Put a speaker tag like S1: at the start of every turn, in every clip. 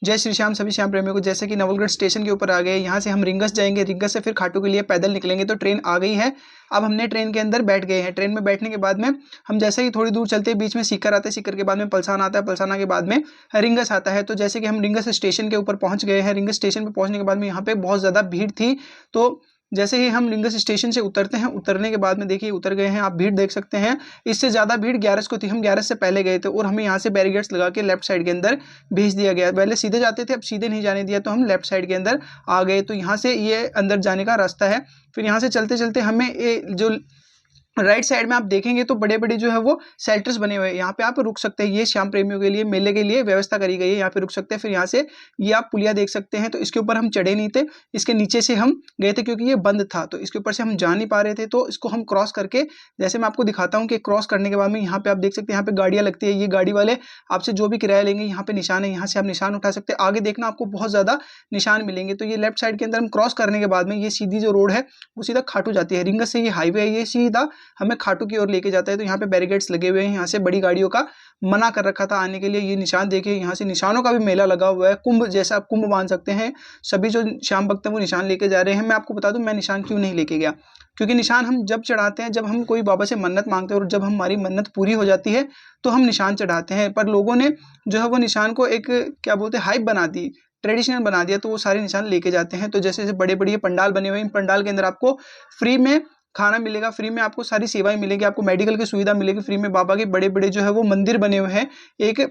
S1: जय श्री श्याम सभी श्याम प्रेमियों को। जैसे कि नवलगढ़ स्टेशन के ऊपर आ गए, यहाँ से हम रिंगस जाएंगे, रिंगस से फिर खाटू के लिए पैदल निकलेंगे। तो ट्रेन आ गई है, अब हमने ट्रेन के अंदर बैठ गए हैं। ट्रेन में बैठने के बाद में हम जैसे ही थोड़ी दूर चलते हैं, बीच में सीकर आता है, सीकर के बाद में पलसान आता है, पलसाना के बाद में रिंगस आता है। तो जैसे कि हम रिंगस स्टेशन के ऊपर पहुंच गए हैं। रिंगस स्टेशन पर पहुंचने के बाद में यहाँ पे बहुत ज़्यादा भीड़ थी। तो जैसे ही हम रिंगस स्टेशन से उतरते हैं, उतरने के बाद में देखिए उतर गए हैं, आप भीड़ देख सकते हैं। इससे ज़्यादा भीड़ 11 को थी, हम 11 से पहले गए थे और हमें यहाँ से बैरिकेड्स लगा के लेफ्ट साइड के अंदर भेज दिया गया। पहले सीधे जाते थे, अब सीधे नहीं जाने दिया, तो हम लेफ्ट साइड के अंदर आ गए। तो यहाँ से ये अंदर जाने का रास्ता है। फिर यहाँ से चलते चलते हमें ये जो राइट साइड में आप देखेंगे तो बड़े बड़े जो है वो शेल्टर्स बने हुए हैं, यहाँ पे आप रुक सकते हैं। ये श्याम प्रेमियों के लिए, मेले के लिए व्यवस्था करी गई है, यहाँ पे रुक सकते हैं। फिर यहाँ से ये आप पुलिया देख सकते हैं। तो इसके ऊपर हम चढ़े नहीं थे, इसके नीचे से हम गए थे क्योंकि ये बंद था, तो इसके ऊपर से हम जा नहीं पा रहे थे। तो इसको हम क्रॉस करके, जैसे मैं आपको दिखाता हूँ कि क्रॉस करने के बाद में यहाँ पे आप देख सकते हैं, यहाँ पे गाड़ियाँ लगती है। ये गाड़ी वाले आपसे जो भी किराया लेंगे, यहाँ पे निशान है, यहाँ से आप निशान उठा सकते हैं। आगे देखना आपको बहुत ज़्यादा निशान मिलेंगे। तो ये लेफ्ट साइड के अंदर हम क्रॉस करने के बाद में ये सीधी जो रोड है वो सीधा खाटू जाती है। रिंगस से ये हाईवे है, ये सीधा हमें खाटू की ओर लेके जाता है। तो यहाँ पे बैरिकेड्स लगे हुए हैं, यहाँ से बड़ी गाड़ियों का मना कर रखा था आने के लिए। ये निशान देखिए, यहाँ से निशानों का भी मेला लगा हुआ है, कुंभ जैसा आप कुंभ मान सकते हैं। सभी जो श्याम भक्त हैं वो निशान लेके जा रहे हैं। मैं आपको बता दूं मैं निशान क्यों नहीं लेके गया, क्योंकि निशान हम जब चढ़ाते हैं, जब हम कोई बाबा से मन्नत मांगते हैं और जब हमारी मन्नत पूरी हो जाती है तो हम निशान चढ़ाते हैं। पर लोगों ने जो है वो निशान को एक क्या बोलते हैं हाइप बना दी, ट्रेडिशनल बना दिया, तो वो सारे निशान लेके जाते हैं। तो जैसे जैसे बड़े बड़े पंडाल बने हुए हैं, इन पंडाल के अंदर आपको फ्री में खाना मिलेगा, फ्री में आपको सारी सेवाएं मिलेगी, आपको मेडिकल की सुविधा मिलेगी फ्री में। बाबा के बड़े बड़े जो है वो मंदिर बने हुए हैं, एक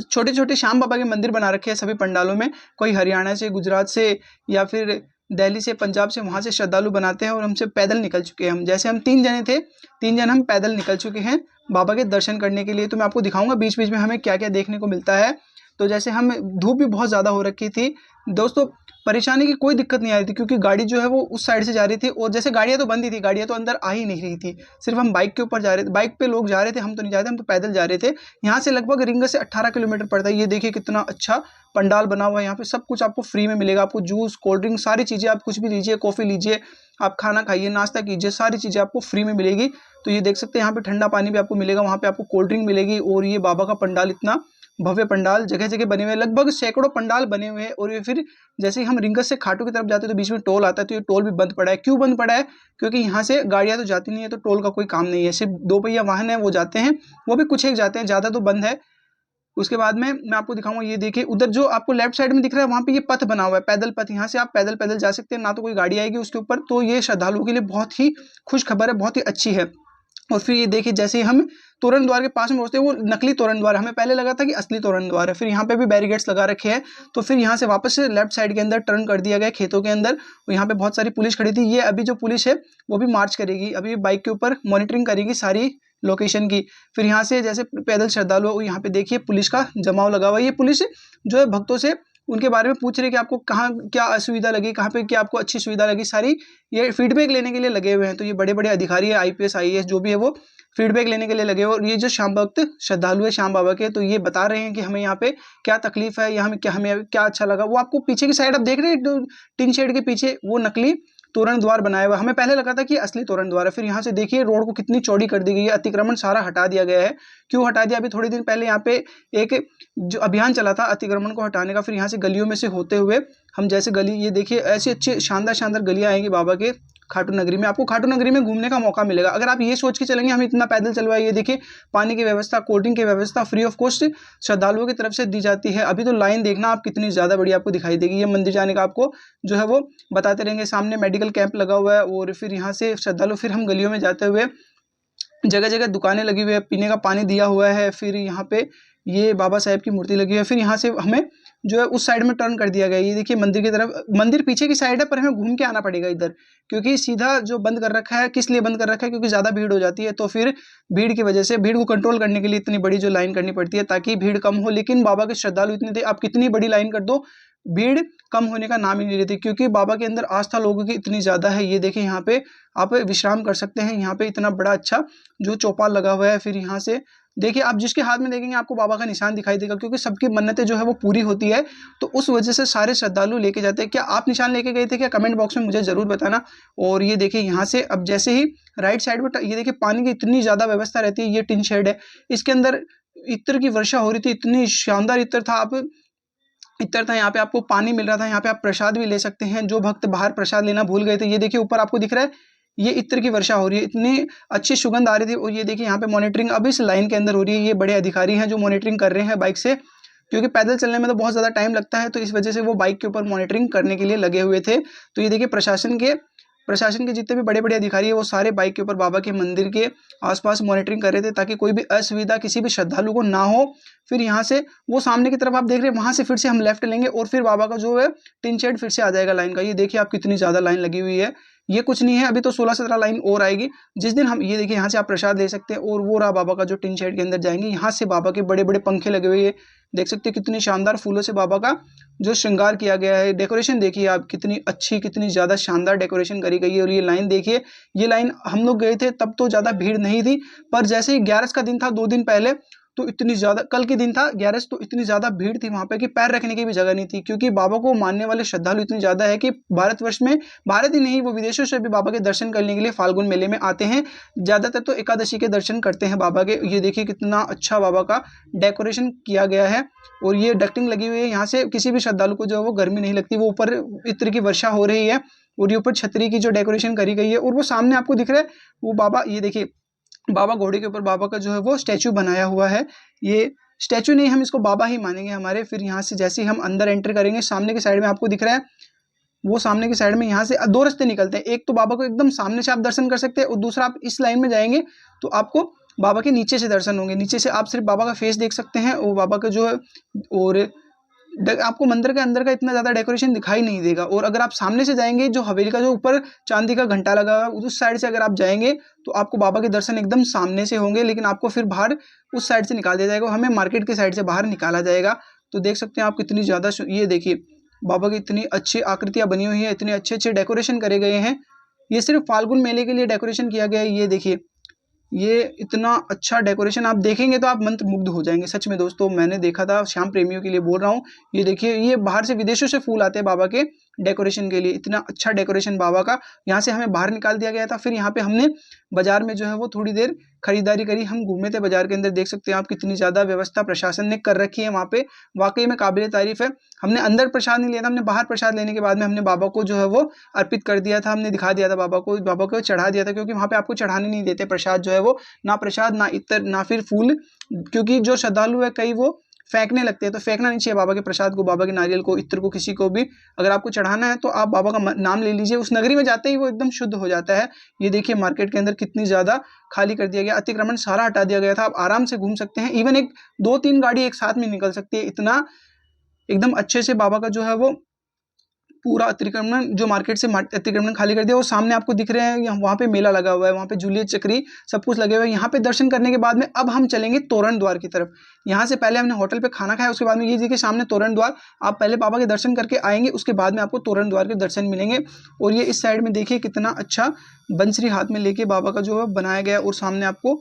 S1: छोटे छोटे श्याम बाबा के मंदिर बना रखे हैं सभी पंडालों में। कोई हरियाणा से, गुजरात से या फिर दिल्ली से, पंजाब से, वहाँ से श्रद्धालु बनाते हैं और हमसे पैदल निकल चुके हैं। हम जैसे हम 3 जने थे, 3 जन हम पैदल निकल चुके हैं बाबा के दर्शन करने के लिए। तो मैं आपको दिखाऊंगा बीच बीच में हमें क्या क्या देखने को मिलता है। तो जैसे हम, धूप भी बहुत ज़्यादा हो रखी थी दोस्तों, परेशानी की कोई दिक्कत नहीं आ रही थी क्योंकि गाड़ी जो है वो उस साइड से जा रही थी और जैसे गाड़ियाँ तो बंद ही थी, गाड़ियाँ तो अंदर आ ही नहीं रही थी। सिर्फ हम बाइक के ऊपर जा रहे थे, बाइक पे लोग जा रहे थे, हम तो नहीं जा रहे थे, हम तो पैदल जा रहे थे। यहाँ से लगभग रिंगस से 18 किलोमीटर पड़ता है। ये देखिए कितना अच्छा पंडाल बना हुआ है, यहाँ पे सब कुछ आपको फ्री में मिलेगा। आपको जूस, कोल्ड ड्रिंक, सारी चीज़ें, आप कुछ भी लीजिए, कॉफ़ी लीजिए, आप खाना खाइए, नाश्ता कीजिए, सारी चीज़ें आपको फ्री में मिलेगी। तो ये देख सकते हैं, यहाँ पे ठंडा पानी भी आपको मिलेगा, वहाँ पे आपको कोल्ड ड्रिंक मिलेगी। और ये बाबा का पंडाल, इतना भव्य पंडाल जगह जगह बने हुए हैं, लगभग सैकड़ों पंडाल बने हुए हैं। और ये फिर जैसे ही हम रिंगस से खाटू की तरफ जाते हैं तो बीच में टोल आता है, तो ये टोल भी बंद पड़ा है। क्यों बंद पड़ा है? क्योंकि यहाँ से गाड़ियाँ तो जाती नहीं है, तो टोल का कोई काम नहीं है। सिर्फ 2 पहिया वाहन है वो जाते हैं, वो भी कुछ एक जाते हैं, ज़्यादा तो बंद है। उसके बाद में मैं आपको दिखाऊंगा, ये देखिए उधर जो आपको लेफ्ट साइड में दिख रहा है, वहाँ पे ये पथ बना हुआ है, पैदल पथ। यहाँ से आप पैदल पैदल जा सकते हैं, ना तो कोई गाड़ी आएगी उसके ऊपर। तो ये श्रद्धालुओं के लिए बहुत ही खुश खबर है, बहुत ही अच्छी है। और फिर ये देखिए, जैसे ही हम तोरण द्वार के पास में पहुंचते हैं, वो नकली तोरण द्वार, हमें पहले लगा था कि असली तोरण द्वार है। फिर यहाँ पे भी बैरिकेड्स लगा रखे हैं। तो फिर यहाँ से वापस से लेफ्ट साइड के अंदर टर्न कर दिया गया खेतों के अंदर। और यहाँ पे बहुत सारी पुलिस खड़ी थी। ये अभी जो पुलिस है वो भी मार्च करेगी, अभी बाइक के ऊपर मॉनिटरिंग करेगी सारी लोकेशन की। फिर यहाँ से जैसे पैदल श्रद्धालु, यहाँ पे देखिए पुलिस का जमाव लगा हुआ है। ये पुलिस जो है भक्तों से उनके बारे में पूछ रहे कि आपको कहाँ क्या असुविधा लगी, कहाँ पे क्या आपको अच्छी सुविधा लगी, सारी ये फीडबैक लेने के लिए लगे हुए हैं। तो ये बड़े बड़े अधिकारी है, IPS IAS जो भी है, वो फीडबैक लेने के लिए लगे हुए। और ये जो श्याम भक्त श्रद्धालु है श्याम बाबा के, तो ये बता रहे हैं कि हमें यहाँ पे क्या तकलीफ है, या हमें क्या अच्छा लगा। वो आपको पीछे की साइड आप देख रहे हैं, टीन शेड के पीछे वो नकली तोरण द्वार बनाया हुआ। हमें पहले लगा था कि असली तोरण द्वार है। फिर यहाँ से देखिए रोड को कितनी चौड़ी कर दी गई है, अतिक्रमण सारा हटा दिया गया है। क्यों हटा दिया? अभी थोड़े दिन पहले यहाँ पे एक जो अभियान चला था अतिक्रमण को हटाने का। फिर यहाँ से गलियों में से होते हुए हम जैसे गली, ये देखिए ऐसी अच्छी शानदार शानदार गलियाँ आएंगी बाबा के खाटू नगरी में। आपको खाटू नगरी में घूमने का मौका मिलेगा। अगर आप ये सोच के चलेंगे हम इतना पैदल चलवाए, ये देखिए पानी की व्यवस्था, कोल्ड ड्रिंक की व्यवस्था फ्री ऑफ कॉस्ट श्रद्धालुओं की तरफ से दी जाती है। अभी तो लाइन देखना आप कितनी ज़्यादा बड़ी आपको दिखाई देगी। ये मंदिर जाने का आपको जो है वो बताते रहेंगे। सामने मेडिकल कैंप लगा हुआ है। और फिर यहाँ से श्रद्धालु, फिर हम गलियों में जाते हुए, जगह जगह दुकानें लगी हुई है, पीने का पानी दिया हुआ है। फिर यहाँ पे ये बाबा साहेब की मूर्ति लगी है। फिर यहाँ से हमें जो है उस साइड में टर्न कर दिया गया। ये देखिए मंदिर की तरफ, मंदिर पीछे की साइड है पर हमें घूम के आना पड़ेगा इधर, क्योंकि सीधा जो बंद कर रखा है, किस लिए बंद कर रखा है? क्योंकि ज़्यादा भीड़ हो जाती है। तो फिर भीड़ की वजह से, भीड़ को कंट्रोल करने के लिए इतनी बड़ी जो लाइन करनी पड़ती है ताकि भीड़ कम हो। लेकिन बाबा के श्रद्धालु इतने थे, आप कितनी बड़ी लाइन कर दो, भीड़ कम होने का नाम ही नहीं लेती, क्योंकि बाबा के अंदर आस्था लोगों की इतनी ज़्यादा है। ये देखिए यहाँ पे आप विश्राम कर सकते हैं, यहाँ पे इतना बड़ा अच्छा जो चौपाल लगा हुआ है। फिर यहाँ से देखिए, आप जिसके हाथ में देखेंगे आपको बाबा का निशान दिखाई देगा, क्योंकि सबकी मन्नतें जो है वो पूरी होती है। तो उस वजह से सारे श्रद्धालु लेके जाते हैं। क्या आप निशान लेके गए थे क्या? कमेंट बॉक्स में मुझे ज़रूर बताना। और ये देखिए यहाँ से अब जैसे ही राइट साइड पर, ये देखिए पानी की इतनी ज़्यादा व्यवस्था रहती है। ये टिन शेड है, इसके अंदर इत्र की वर्षा हो रही थी, इतनी शानदार इत्र था। आप इत्र था, यहाँ पे आपको पानी मिल रहा था, यहाँ पे आप प्रसाद भी ले सकते हैं। जो भक्त बाहर प्रसाद लेना भूल गए थे, ये देखिए ऊपर आपको दिख रहा है, ये इत्र की वर्षा हो रही है, इतनी अच्छी सुगंध आ रही थी। और ये देखिए यहाँ पे मॉनिटरिंग अब इस लाइन के अंदर हो रही है। ये बड़े अधिकारी हैं जो मॉनिटरिंग कर रहे हैं बाइक से, क्योंकि पैदल चलने में तो बहुत ज़्यादा टाइम लगता है, तो इस वजह से वो बाइक के ऊपर मॉनिटरिंग करने के लिए लगे हुए थे। तो ये देखिए प्रशासन के जितने भी बड़े बड़े अधिकारी है वो सारे बाइक के ऊपर बाबा के मंदिर के आसपास मॉनिटरिंग कर रहे थे, ताकि कोई भी असुविधा किसी भी श्रद्धालु को ना हो। फिर यहाँ से वो सामने की तरफ आप देख रहे हैं, वहां से फिर से हम लेफ्ट लेंगे और फिर बाबा का जो है टिन शेड फिर से आ जाएगा लाइन का। ये देखिए आप कितनी ज्यादा लाइन लगी हुई है। ये कुछ नहीं है, अभी तो 16-17 लाइन और आएगी जिस दिन हम, ये देखिए यहाँ से आप प्रसाद ले सकते हैं। और वो रहा बाबा का जो टिन शेड के अंदर जाएंगे, यहाँ से बाबा के बड़े बड़े पंखे लगे हुए हैं, देख सकते हैं कितनी शानदार फूलों से बाबा का जो श्रृंगार किया गया है। डेकोरेशन देखिए आप, कितनी अच्छी कितनी ज्यादा शानदार डेकोरेशन करी गई है। और ये लाइन देखिए, ये लाइन हम लोग गए थे तब तो ज्यादा भीड़ नहीं थी, पर जैसे ही 11 का दिन था 2 दिन पहले, तो इतनी ज्यादा, कल के दिन था 11, तो इतनी ज्यादा भीड़ थी वहां पे कि पैर रखने की भी जगह नहीं थी। क्योंकि बाबा को मानने वाले श्रद्धालु इतनी ज्यादा है कि भारतवर्ष में, भारत ही नहीं वो विदेशों से भी बाबा के दर्शन करने के लिए फाल्गुन मेले में आते हैं। ज्यादातर तो एकादशी के दर्शन करते हैं बाबा के। ये देखिए कितना अच्छा बाबा का डेकोरेशन किया गया है। और ये डक्टिंग लगी हुई है, यहाँ से किसी भी श्रद्धालु को जो है वो गर्मी नहीं लगती। वो ऊपर इत्र की वर्षा हो रही है और ये ऊपर छतरी की जो डेकोरेशन करी गई है। और वो सामने आपको दिख रहा है वो बाबा, ये देखिए बाबा घोड़े के ऊपर बाबा का जो है वो स्टैचू बनाया हुआ है। ये स्टैचू नहीं, हम इसको बाबा ही मानेंगे हमारे। फिर यहाँ से जैसे ही हम अंदर एंटर करेंगे, सामने की साइड में आपको दिख रहा है, वो सामने की साइड में यहाँ से 2 रास्ते निकलते हैं। एक तो बाबा को एकदम सामने से आप दर्शन कर सकते हैं, और दूसरा आप इस लाइन में जाएंगे तो आपको बाबा के नीचे से दर्शन होंगे। नीचे से आप सिर्फ बाबा का फेस देख सकते हैं, और बाबा का जो है, और आपको मंदिर के अंदर का इतना ज्यादा डेकोरेशन दिखाई नहीं देगा। और अगर आप सामने से जाएंगे, जो हवेली का जो ऊपर चांदी का घंटा लगा हुआ है उस साइड से अगर आप जाएंगे, तो आपको बाबा के दर्शन एकदम सामने से होंगे। लेकिन आपको फिर बाहर उस साइड से निकाल दिया जाएगा, हमें मार्केट के साइड से बाहर निकाला जाएगा। तो देख सकते हैं आप कितनी ज्यादा, ये देखिए बाबा की इतनी अच्छी आकृतियां बनी हुई है, इतने अच्छे अच्छे डेकोरेशन करे गए हैं। ये सिर्फ फाल्गुन मेले के लिए डेकोरेशन किया गया है। ये देखिए, ये इतना अच्छा डेकोरेशन आप देखेंगे तो आप मंत्र मुग्ध हो जाएंगे। सच में दोस्तों, मैंने देखा था, श्याम प्रेमियों के लिए बोल रहा हूँ। ये देखिए, ये बाहर से विदेशों से फूल आते हैं बाबा के डेकोरेशन के लिए। इतना अच्छा डेकोरेशन बाबा का। यहाँ से हमें बाहर निकाल दिया गया था। फिर यहाँ पे हमने बाजार में जो है वो थोड़ी देर खरीदारी करी, हम घूमे थे बाजार के अंदर। देख सकते हैं आप कितनी ज्यादा व्यवस्था प्रशासन ने कर रखी है वहाँ पे, वाकई में काबिल तारीफ है। हमने अंदर प्रसाद नहीं लिया था, हमने बाहर प्रसाद लेने के बाद में हमने बाबा को जो है वो अर्पित कर दिया था। हमने दिखा दिया था बाबा को चढ़ा दिया था, क्योंकि वहाँ पे आपको चढ़ाने नहीं देते प्रसाद जो है वो, ना प्रसाद ना इत्र ना फिर फूल। क्योंकि जो श्रद्धालु है कई वो फेंकने लगते हैं, तो फेंकना नहीं चाहिए बाबा के प्रसाद को, बाबा के नारियल को, इत्र को, किसी को भी। अगर आपको चढ़ाना है तो आप बाबा का नाम ले लीजिए, उस नगरी में जाते ही वो एकदम शुद्ध हो जाता है। ये देखिए मार्केट के अंदर कितनी ज्यादा खाली कर दिया गया, अतिक्रमण सारा हटा दिया गया था। आप आराम से घूम सकते हैं, इवन 2-3 गाड़ी एक साथ में निकल सकती है। इतना एकदम अच्छे से बाबा का जो है वो पूरा अतिक्रमण, जो मार्केट से अतिक्रमण खाली कर दिया। वो सामने आपको दिख रहे हैं, वहाँ पे मेला लगा हुआ है, वहाँ पे झूले चक्री सब कुछ लगे हुए हैं। यहाँ पे दर्शन करने के बाद में अब हम चलेंगे तोरण द्वार की तरफ। यहाँ से पहले हमने होटल पे खाना खाया, उसके बाद में ये देखिए सामने तोरण द्वार। आप पहले बाबा के दर्शन करके आएंगे, उसके बाद में आपको तोरण द्वार के दर्शन मिलेंगे। और ये इस साइड में देखिए कितना अच्छा बंसरी हाथ में लेके बाबा का जो है बनाया गया, और सामने आपको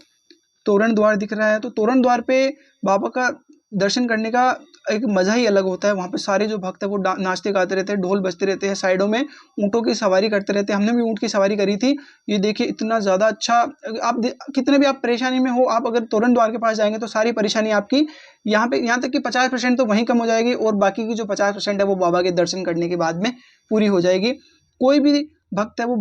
S1: तोरण द्वार दिख रहा है। तो तोरण द्वार पे बाबा का दर्शन करने का एक मजा ही अलग होता है। वहाँ पे सारे जो भक्त है वो नाचते गाते रहते हैं, ढोल बजते रहते हैं, साइडों में ऊँटों की सवारी करते रहते हैं। हमने भी ऊँट की सवारी करी थी। ये देखिए इतना ज़्यादा अच्छा, आप कितने भी आप परेशानी में हो, आप अगर तोरण द्वार के पास जाएंगे तो सारी परेशानी आपकी यहाँ तक कि 50% तो वहीं कम हो जाएगी, और बाकी की जो 50% है वो बाबा के दर्शन करने के बाद में पूरी हो जाएगी। कोई भी भक्त है वो